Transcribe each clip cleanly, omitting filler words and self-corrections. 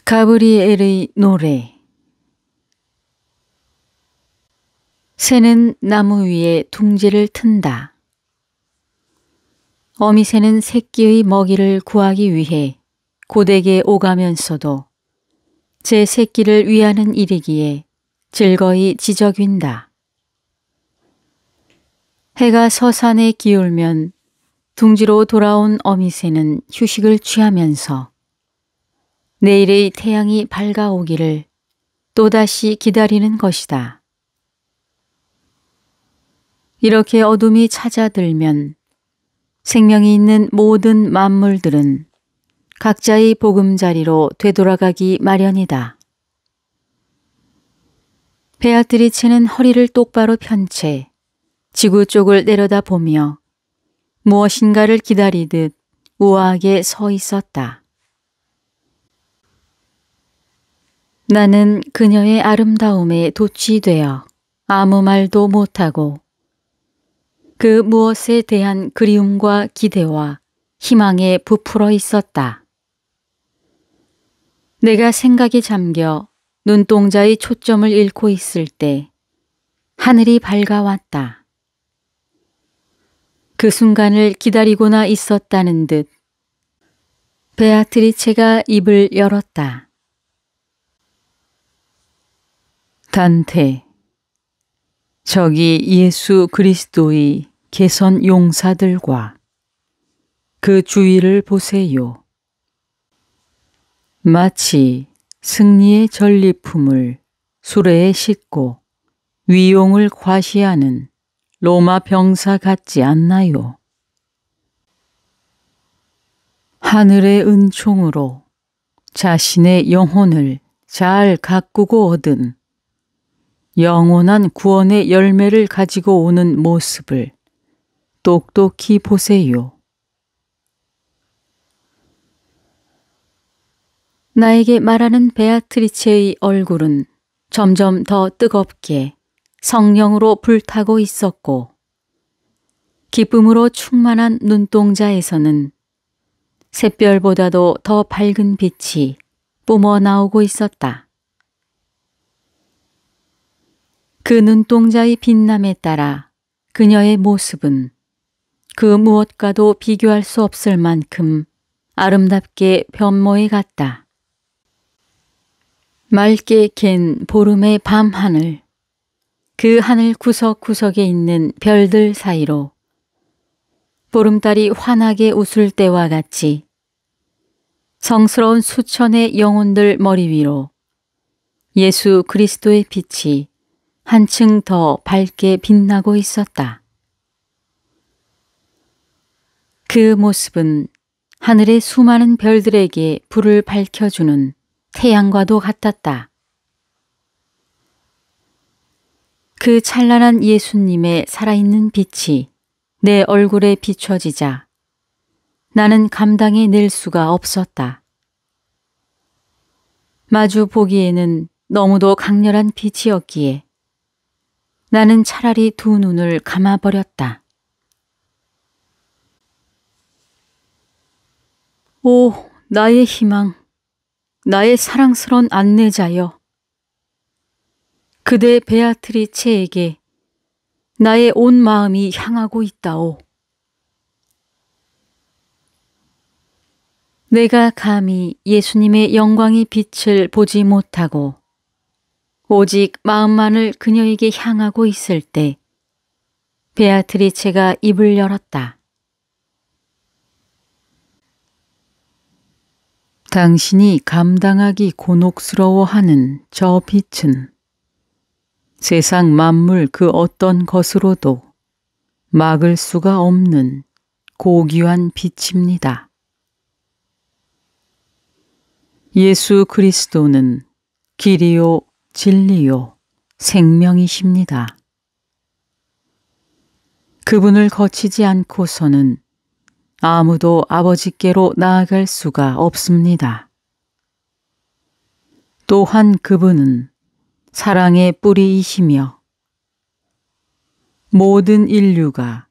가브리엘의 노래. 새는 나무 위에 둥지를 튼다. 어미새는 새끼의 먹이를 구하기 위해 고되게 오가면서도 제 새끼를 위하는 일이기에 즐거이 지저귄다. 해가 서산에 기울면 둥지로 돌아온 어미새는 휴식을 취하면서 내일의 태양이 밝아오기를 또다시 기다리는 것이다. 이렇게 어둠이 찾아들면 생명이 있는 모든 만물들은 각자의 보금자리로 되돌아가기 마련이다. 베아트리체는 허리를 똑바로 편 채 지구 쪽을 내려다보며 무엇인가를 기다리듯 우아하게 서 있었다. 나는 그녀의 아름다움에 도취되어 아무 말도 못하고 그 무엇에 대한 그리움과 기대와 희망에 부풀어 있었다. 내가 생각에 잠겨 눈동자의 초점을 잃고 있을 때 하늘이 밝아왔다. 그 순간을 기다리고나 있었다는 듯 베아트리체가 입을 열었다. 단테, 저기 예수 그리스도의 개선 용사들과 그 주위를 보세요. 마치 승리의 전리품을 수레에 싣고 위용을 과시하는 로마 병사 같지 않나요? 하늘의 은총으로 자신의 영혼을 잘 가꾸고 얻은 영원한 구원의 열매를 가지고 오는 모습을 똑똑히 보세요. 나에게 말하는 베아트리체의 얼굴은 점점 더 뜨겁게 성령으로 불타고 있었고 기쁨으로 충만한 눈동자에서는 샛별보다도 더 밝은 빛이 뿜어 나오고 있었다. 그 눈동자의 빛남에 따라 그녀의 모습은 그 무엇과도 비교할 수 없을 만큼 아름답게 변모해 갔다. 맑게 갠 보름의 밤하늘, 그 하늘 구석구석에 있는 별들 사이로 보름달이 환하게 웃을 때와 같이 성스러운 수천의 영혼들 머리 위로 예수 그리스도의 빛이 한층 더 밝게 빛나고 있었다. 그 모습은 하늘의 수많은 별들에게 불을 밝혀주는 태양과도 같았다. 그 찬란한 예수님의 살아있는 빛이 내 얼굴에 비춰지자 나는 감당해낼 수가 없었다. 마주 보기에는 너무도 강렬한 빛이었기에 나는 차라리 두 눈을 감아버렸다. 오, 나의 희망, 나의 사랑스러운 안내자여. 그대 베아트리체에게 나의 온 마음이 향하고 있다오. 내가 감히 예수님의 영광의 빛을 보지 못하고 오직 마음만을 그녀에게 향하고 있을 때 베아트리체가 입을 열었다. 당신이 감당하기 곤혹스러워하는 저 빛은 세상 만물 그 어떤 것으로도 막을 수가 없는 고귀한 빛입니다. 예수 그리스도는 길이요 진리요 생명이십니다. 그분을 거치지 않고서는 아무도 아버지께로 나아갈 수가 없습니다. 또한 그분은 사랑의 뿌리이시며 모든 인류가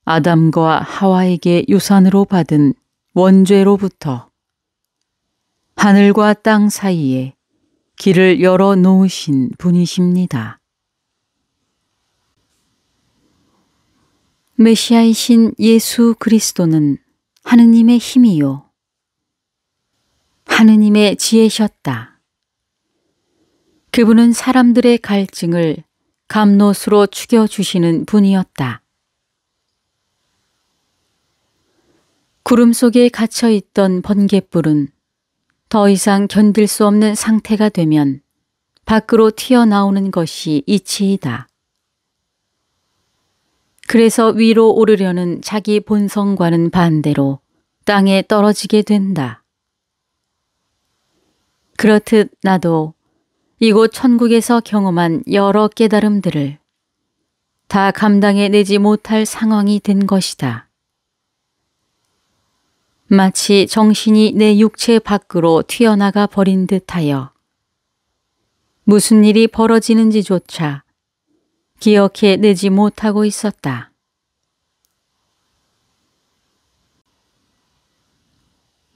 아담과 하와에게 유산으로 받은 원죄로부터 하늘과 땅 사이에 길을 열어 놓으신 분이십니다. 메시아이신 예수 그리스도는 하느님의 힘이요 하느님의 지혜셨다. 그분은 사람들의 갈증을 감롯으로 죽여주시는 분이었다. 구름 속에 갇혀있던 번갯불은 더 이상 견딜 수 없는 상태가 되면 밖으로 튀어나오는 것이 이치이다. 그래서 위로 오르려는 자기 본성과는 반대로 땅에 떨어지게 된다. 그렇듯 나도 이곳 천국에서 경험한 여러 깨달음들을 다 감당해내지 못할 상황이 된 것이다. 마치 정신이 내 육체 밖으로 튀어나가 버린 듯하여 무슨 일이 벌어지는지조차 기억해내지 못하고 있었다.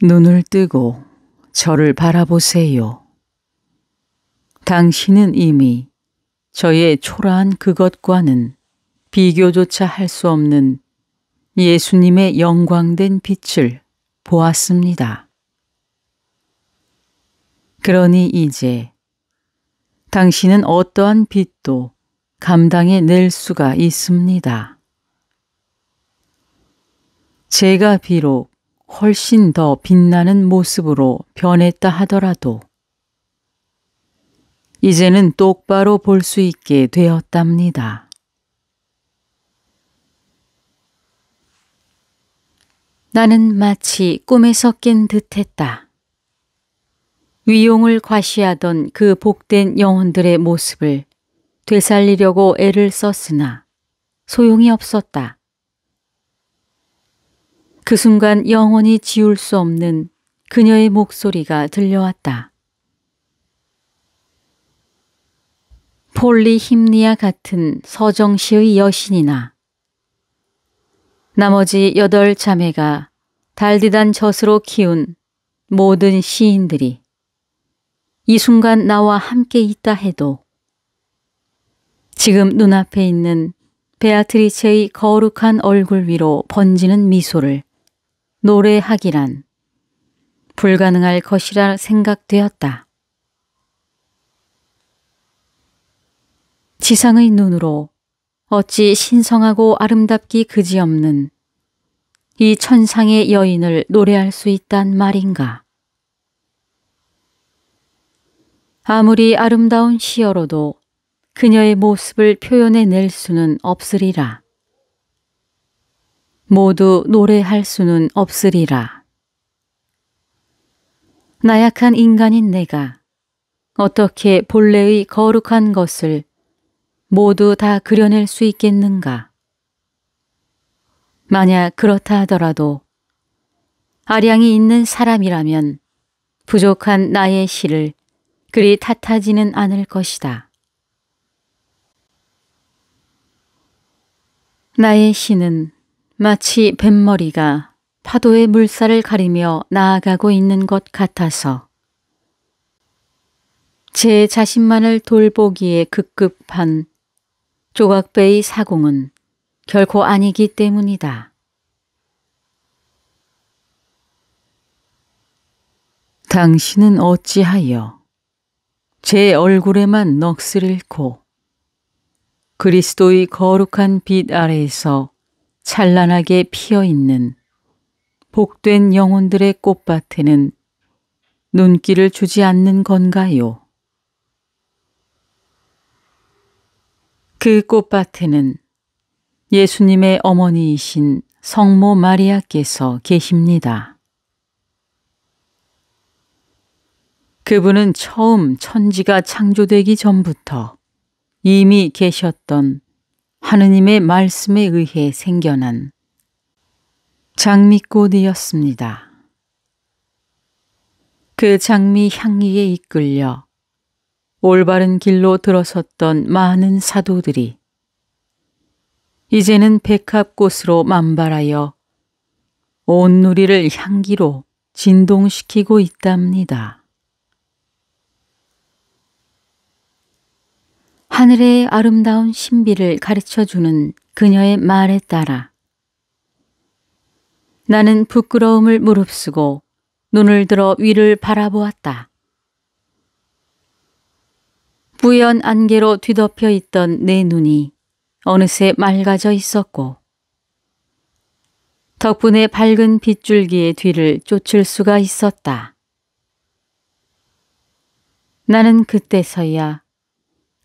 눈을 뜨고 저를 바라보세요. 당신은 이미 저의 초라한 그것과는 비교조차 할 수 없는 예수님의 영광된 빛을 보았습니다. 그러니 이제 당신은 어떠한 빛도 감당해 낼 수가 있습니다. 제가 비록 훨씬 더 빛나는 모습으로 변했다 하더라도 이제는 똑바로 볼 수 있게 되었답니다. 나는 마치 꿈에서 깬 듯했다. 위용을 과시하던 그 복된 영혼들의 모습을 되살리려고 애를 썼으나 소용이 없었다. 그 순간 영원히 지울 수 없는 그녀의 목소리가 들려왔다. 폴리힘니아 같은 서정시의 여신이나 나머지 8자매가 달디단 젖으로 키운 모든 시인들이 이 순간 나와 함께 있다 해도 지금 눈앞에 있는 베아트리체의 거룩한 얼굴 위로 번지는 미소를 노래하기란 불가능할 것이라 생각되었다. 지상의 눈으로 어찌 신성하고 아름답기 그지없는 이 천상의 여인을 노래할 수 있단 말인가. 아무리 아름다운 시어로도 그녀의 모습을 표현해낼 수는 없으리라. 모두 노래할 수는 없으리라. 나약한 인간인 내가 어떻게 본래의 거룩한 것을 모두 다 그려낼 수 있겠는가? 만약 그렇다 하더라도 아량이 있는 사람이라면 부족한 나의 시를 그리 탓하지는 않을 것이다. 나의 시는 마치 뱃머리가 파도의 물살을 가리며 나아가고 있는 것 같아서 제 자신만을 돌보기에 급급한 조각배의 사공은 결코 아니기 때문이다. 당신은 어찌하여 제 얼굴에만 넋을 잃고 그리스도의 거룩한 빛 아래에서 찬란하게 피어있는 복된 영혼들의 꽃밭에는 눈길을 주지 않는 건가요? 그 꽃밭에는 예수님의 어머니이신 성모 마리아께서 계십니다. 그분은 처음 천지가 창조되기 전부터 이미 계셨던 하느님의 말씀에 의해 생겨난 장미꽃이었습니다. 그 장미 향기에 이끌려 올바른 길로 들어섰던 많은 사도들이 이제는 백합꽃으로 만발하여 온 누리를 향기로 진동시키고 있답니다. 하늘의 아름다운 신비를 가르쳐주는 그녀의 말에 따라 나는 부끄러움을 무릅쓰고 눈을 들어 위를 바라보았다. 뿌연 안개로 뒤덮여 있던 내 눈이 어느새 맑아져 있었고 덕분에 밝은 빗줄기의 뒤를 쫓을 수가 있었다. 나는 그때서야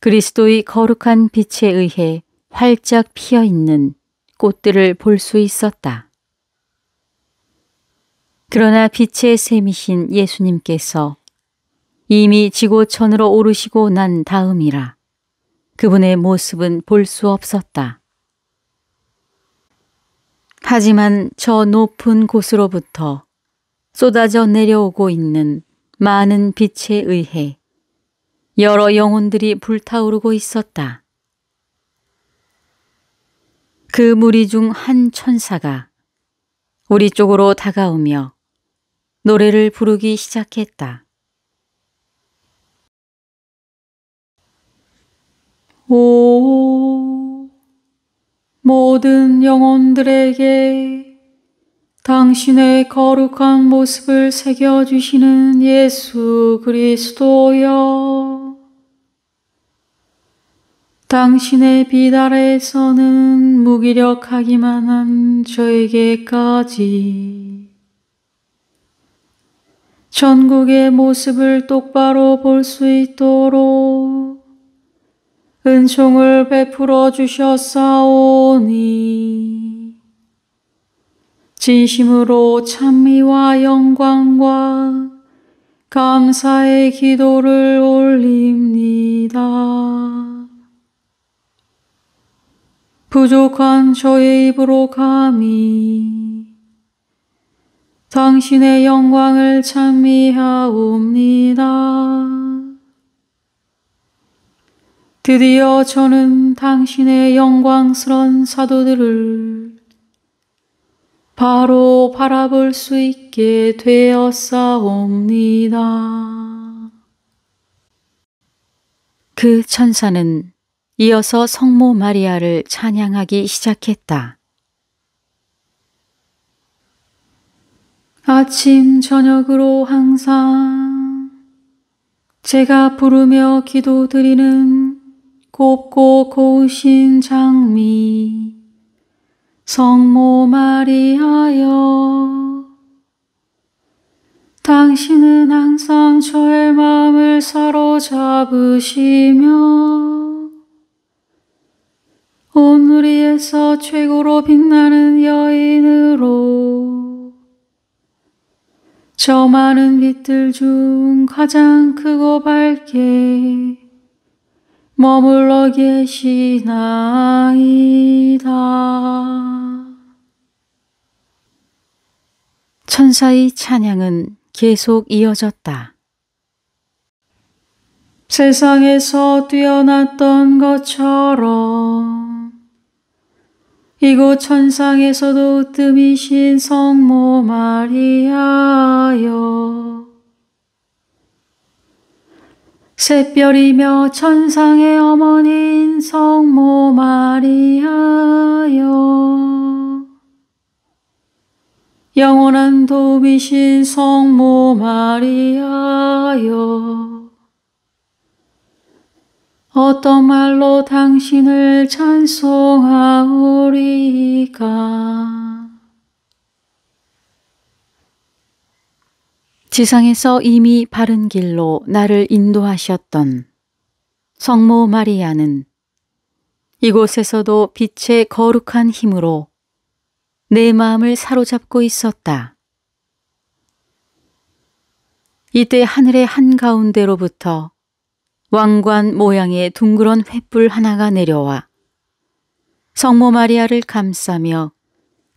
그리스도의 거룩한 빛에 의해 활짝 피어 있는 꽃들을 볼 수 있었다. 그러나 빛의 샘이신 예수님께서 이미 지고천으로 오르시고 난 다음이라 그분의 모습은 볼 수 없었다. 하지만 저 높은 곳으로부터 쏟아져 내려오고 있는 많은 빛에 의해 여러 영혼들이 불타오르고 있었다. 그 무리 중 한 천사가 우리 쪽으로 다가오며 노래를 부르기 시작했다. 오, 모든 영혼들에게 당신의 거룩한 모습을 새겨주시는 예수 그리스도여, 당신의 빛 아래에서는 무기력하기만 한 저에게까지 전국의 모습을 똑바로 볼 수 있도록 은총을 베풀어 주셨사오니 진심으로 찬미와 영광과 감사의 기도를 올립니다. 부족한 저의 입으로 감히 당신의 영광을 찬미하옵니다. 드디어 저는 당신의 영광스런 사도들을 바로 바라볼 수 있게 되었사옵니다. 그 천사는 이어서 성모 마리아를 찬양하기 시작했다. 아침 저녁으로 항상 제가 부르며 기도드리는 곱고 고우신 장미 성모 마리아여, 당신은 항상 저의 마음을 사로잡으시며 온누리에서 최고로 빛나는 여인으로 저 많은 빛들 중 가장 크고 밝게 머물러 계시나이다. 천사의 찬양은 계속 이어졌다. 세상에서 뛰어났던 것처럼 이곳 천상에서도 으뜸이신 성모 마리아여, 샛별이며 천상의 어머니인 성모 마리아여, 영원한 도움이신 성모 마리아여, 어떤 말로 당신을 찬송하오리까. 지상에서 이미 바른 길로 나를 인도하셨던 성모 마리아는 이곳에서도 빛의 거룩한 힘으로 내 마음을 사로잡고 있었다. 이때 하늘의 한가운데로부터 왕관 모양의 둥그런 횃불 하나가 내려와 성모 마리아를 감싸며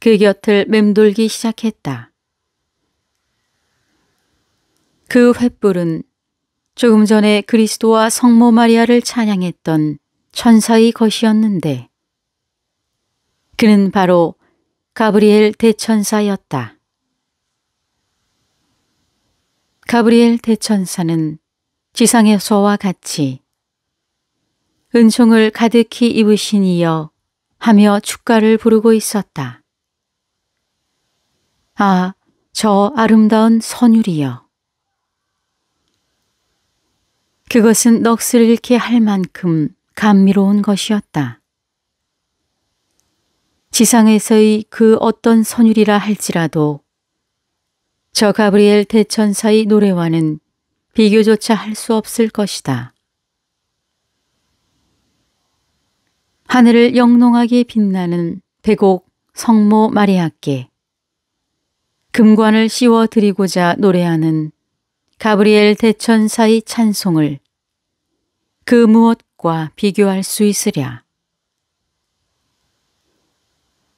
그 곁을 맴돌기 시작했다. 그 횃불은 조금 전에 그리스도와 성모 마리아를 찬양했던 천사의 것이었는데 그는 바로 가브리엘 대천사였다. 가브리엘 대천사는 지상에서와 같이 은총을 가득히 입으신 이여 하며 축가를 부르고 있었다. 아, 저 아름다운 선율이여. 그것은 넋을 잃게 할 만큼 감미로운 것이었다. 지상에서의 그 어떤 선율이라 할지라도 저 가브리엘 대천사의 노래와는 비교조차 할 수 없을 것이다. 하늘을 영롱하게 빛나는 백옥 성모 마리아께 금관을 씌워 드리고자 노래하는 가브리엘 대천사의 찬송을 그 무엇과 비교할 수 있으랴.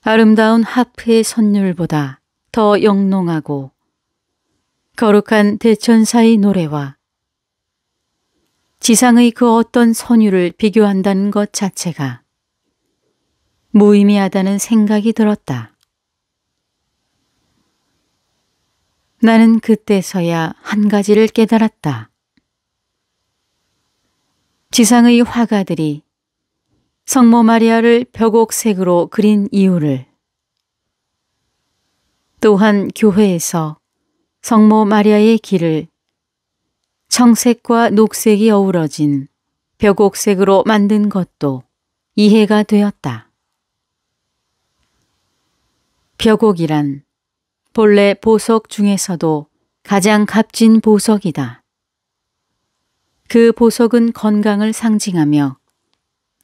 아름다운 하프의 선율보다 더 영롱하고 거룩한 대천사의 노래와 지상의 그 어떤 선율을 비교한다는 것 자체가 무의미하다는 생각이 들었다. 나는 그때서야 한 가지를 깨달았다. 지상의 화가들이 성모 마리아를 벽옥색으로 그린 이유를, 또한 교회에서 성모 마리아의 길을 청색과 녹색이 어우러진 벽옥색으로 만든 것도 이해가 되었다. 벽옥이란 본래 보석 중에서도 가장 값진 보석이다. 그 보석은 건강을 상징하며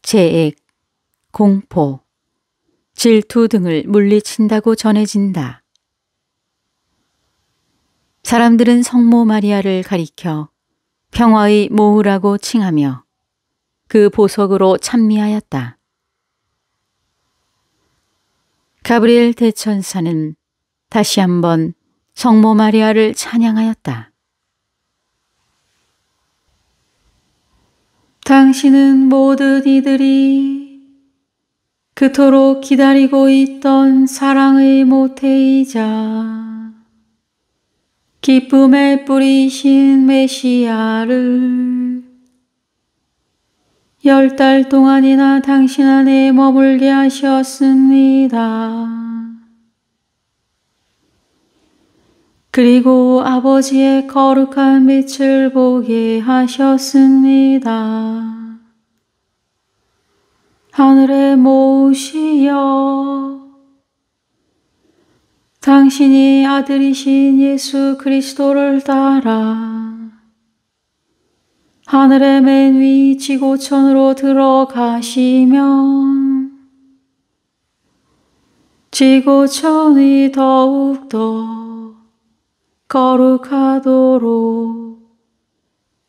재액, 공포, 질투 등을 물리친다고 전해진다. 사람들은 성모 마리아를 가리켜 평화의 모후라고 칭하며 그 보석으로 찬미하였다. 가브리엘 대천사는 다시 한번 성모 마리아를 찬양하였다. 당신은 모든 이들이 그토록 기다리고 있던 사랑의 모태이자 기쁨의 뿌리신 메시아를 10달 동안이나 당신 안에 머물게 하셨습니다. 그리고 아버지의 거룩한 빛을 보게 하셨습니다. 하늘의 모시여, 당신이 아들이신 예수 그리스도를 따라 하늘의 맨 위 지고천으로 들어가시면 지고천이 더욱더 거룩하도록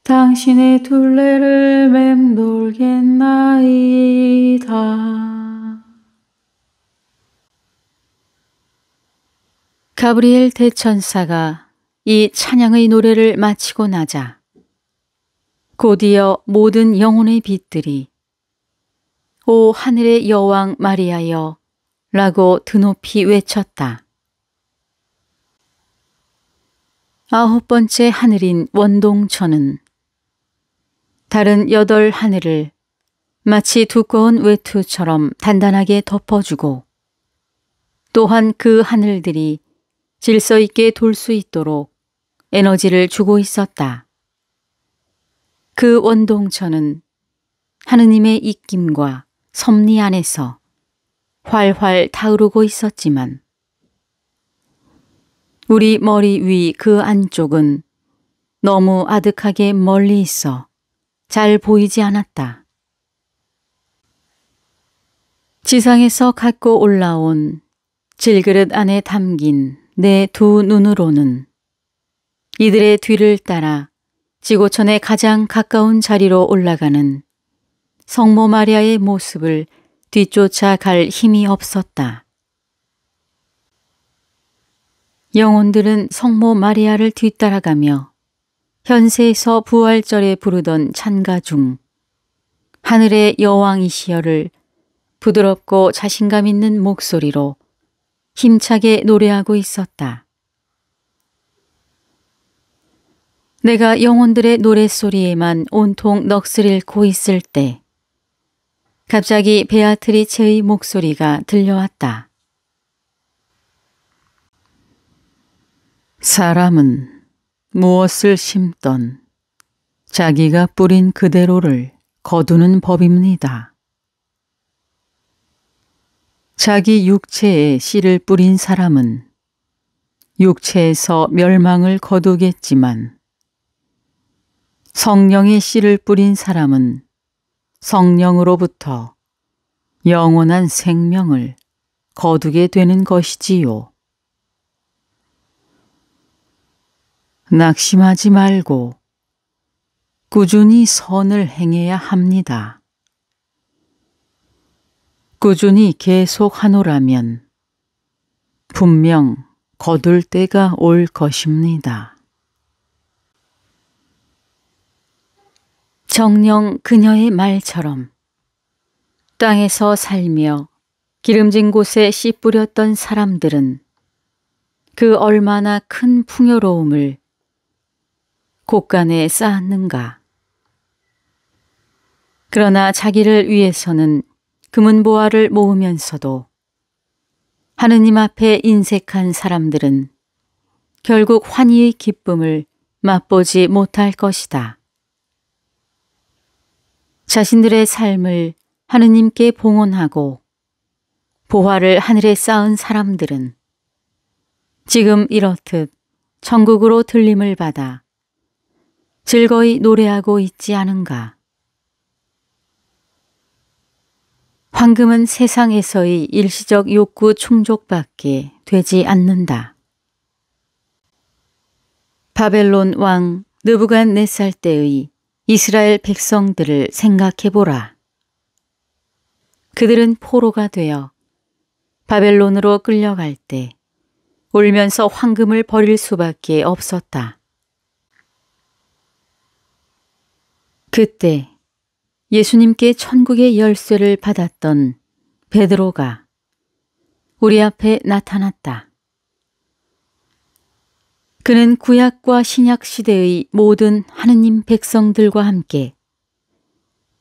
당신의 둘레를 맴돌겠나이다. 가브리엘 대천사가 이 찬양의 노래를 마치고 나자 곧이어 모든 영혼의 빛들이 오 하늘의 여왕 마리아여 라고 드높이 외쳤다. 9번째 하늘인 원동천은 다른 8 하늘을 마치 두꺼운 외투처럼 단단하게 덮어주고 또한 그 하늘들이 질서 있게 돌 수 있도록 에너지를 주고 있었다. 그 원동천은 하느님의 입김과 섭리 안에서 활활 타오르고 있었지만 우리 머리 위 그 안쪽은 너무 아득하게 멀리 있어 잘 보이지 않았다. 지상에서 갖고 올라온 질그릇 안에 담긴 내 2 눈으로는 이들의 뒤를 따라 지고천의 가장 가까운 자리로 올라가는 성모 마리아의 모습을 뒤쫓아 갈 힘이 없었다. 영혼들은 성모 마리아를 뒤따라가며 현세에서 부활절에 부르던 찬가 중 하늘의 여왕이시여를 부드럽고 자신감 있는 목소리로 힘차게 노래하고 있었다. 내가 영혼들의 노랫소리에만 온통 넋을 잃고 있을 때 갑자기 베아트리체의 목소리가 들려왔다. 사람은 무엇을 심던 자기가 뿌린 그대로를 거두는 법입니다. 자기 육체에 씨를 뿌린 사람은 육체에서 멸망을 거두겠지만 성령의 씨를 뿌린 사람은 성령으로부터 영원한 생명을 거두게 되는 것이지요. 낙심하지 말고 꾸준히 선을 행해야 합니다. 꾸준히 계속하노라면 분명 거둘 때가 올 것입니다. 정녕 그녀의 말처럼 땅에서 살며 기름진 곳에 씨 뿌렸던 사람들은 그 얼마나 큰 풍요로움을 곳간에 쌓았는가. 그러나 자기를 위해서는 금은보화를 모으면서도 하느님 앞에 인색한 사람들은 결국 환희의 기쁨을 맛보지 못할 것이다. 자신들의 삶을 하느님께 봉헌하고 보화를 하늘에 쌓은 사람들은 지금 이렇듯 천국으로 들림을 받아 즐거이 노래하고 있지 않은가. 황금은 세상에서의 일시적 욕구 충족밖에 되지 않는다. 바벨론 왕 느부갓네살 때의 이스라엘 백성들을 생각해보라. 그들은 포로가 되어 바벨론으로 끌려갈 때 울면서 황금을 버릴 수밖에 없었다. 그때 예수님께 천국의 열쇠를 받았던 베드로가 우리 앞에 나타났다. 그는 구약과 신약 시대의 모든 하느님 백성들과 함께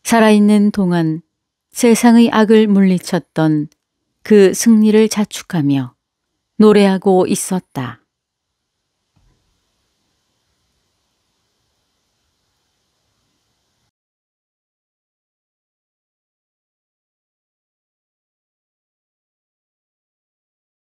살아있는 동안 세상의 악을 물리쳤던 그 승리를 자축하며 노래하고 있었다.